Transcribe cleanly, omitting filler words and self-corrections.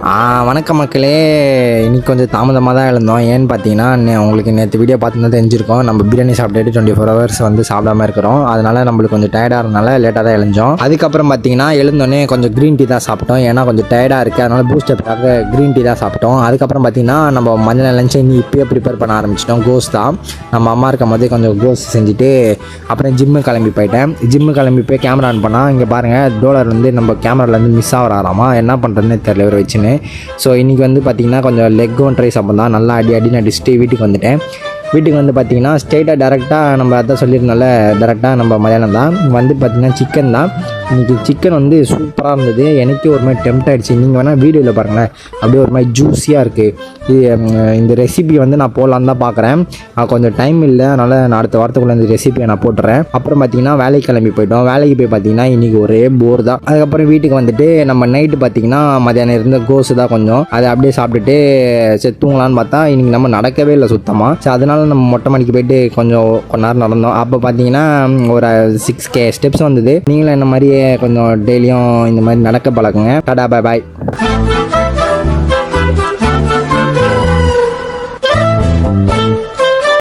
வணக்கம் மக்களே. இன்றைக்கி கொஞ்சம் தாமதமாக தான் எழுந்தோம். ஏன்னு பார்த்தீங்கன்னா உங்களுக்கு நேற்று வீடியோ பார்த்துன்னு தெரிஞ்சிருக்கோம். நம்ம பிரியாணி சாப்பிட்டுட்டு 24 ஹவர்ஸ் வந்து சாப்பிடாம இருக்கிறோம். அதனால் நம்மளுக்கு கொஞ்சம் டயர்டாக இருந்தனால லேட்டாக தான் எழுந்தோம். அதுக்கப்புறம் பார்த்தீங்கன்னா எழுந்தோடனே கொஞ்சம் க்ரீன் டீ தான் சாப்பிட்டோம். ஏன்னா கொஞ்சம் டயர்டாக இருக்குது, அதனால் பூஸ்டப்புக்காக க்ரீன் டீ தான் சாப்பிட்டோம். அதுக்கப்புறம் பார்த்தீங்கன்னா நம்ம மஞ்சள் லஞ்சை இப்போயே ப்ரிப்பேர் பண்ண ஆரம்பிச்சிட்டோம். கோஸ் தான் நம்ம அம்மா இருக்கும் போதே கொஞ்சம் கோஸ் செஞ்சுட்டு அப்புறம் ஜிம்மு கிளம்பி போயிட்டேன். ஜிம்மு கிளம்பி போய் கேமரா ஆன் பண்ணால் இங்கே பாருங்கள் டோலர் வந்து நம்ம கேமராலேருந்து மிஸ் ஆகிறாராமா. என்ன பண்ணுறதுன்னு தெரியல இவர் வச்சுன்னு. ஸோ இன்றைக்கி வந்து பார்த்திங்கன்னா கொஞ்சம் லெக்கும் ட்ரை சாப்பிட்லாம் தான் நல்லா அடி அடிச்சுட்டு வீட்டுக்கு வந்துட்டேன். வீட்டுக்கு வந்து பார்த்திங்கன்னா ஸ்ட்ரெயிட்டாக டேரெக்டாக நம்ம அதான் சொல்லியிருந்தால டேரெக்டாக நம்ம மலையாளம் தான் வந்து பார்த்திங்கன்னா சிக்கன் தான். இன்றைக்கி சிக்கன் வந்து சூப்பராக இருந்தது. எனக்கே ஒரு மாதிரி டெம்ட் ஆகிடுச்சு. நீங்கள் வேணால் வீடியோவில் பாருங்களேன், அப்படியே ஒரு மாதிரி ஜூஸியாக இருக்குது. இந்த ரெசிபி வந்து நான் போடலான்னு தான் பார்க்குறேன். கொஞ்சம் டைம் இல்லை, அதனால் நான் அடுத்த வாரத்துக்குள்ளே இந்த ரெசிபியை நான் போட்டுறேன். அப்புறம் பார்த்திங்கன்னா வேலைக்கு கிளம்பி போயிட்டோம். வேலைக்கு போய் பார்த்திங்கன்னா இன்றைக்கி ஒரே போர் தான். அதுக்கப்புறம் வீட்டுக்கு வந்துட்டு நம்ம நைட்டு பார்த்திங்கன்னா மதியானம் இருந்த கோஸு தான் கொஞ்சம் அதை அப்படியே சாப்பிட்டுட்டு சரி தூங்கலான்னு பார்த்தா இன்றைக்கி நம்ம நடக்கவே இல்லை சுத்தமாக. ஸோ அதனால் நம்ம மொட்டை மாடிக்கு போயிட்டு கொஞ்சம் நேரம் நடந்தோம். அப்போ பார்த்தீங்கன்னா ஒரு 6K ஸ்டெப்ஸ் வந்தது. நீங்களும் என்ன மாதிரியே கொஞ்சம் டெய்லியும் இந்த மாதிரி நடக்க பழகுங்க. டாடா, பாய்.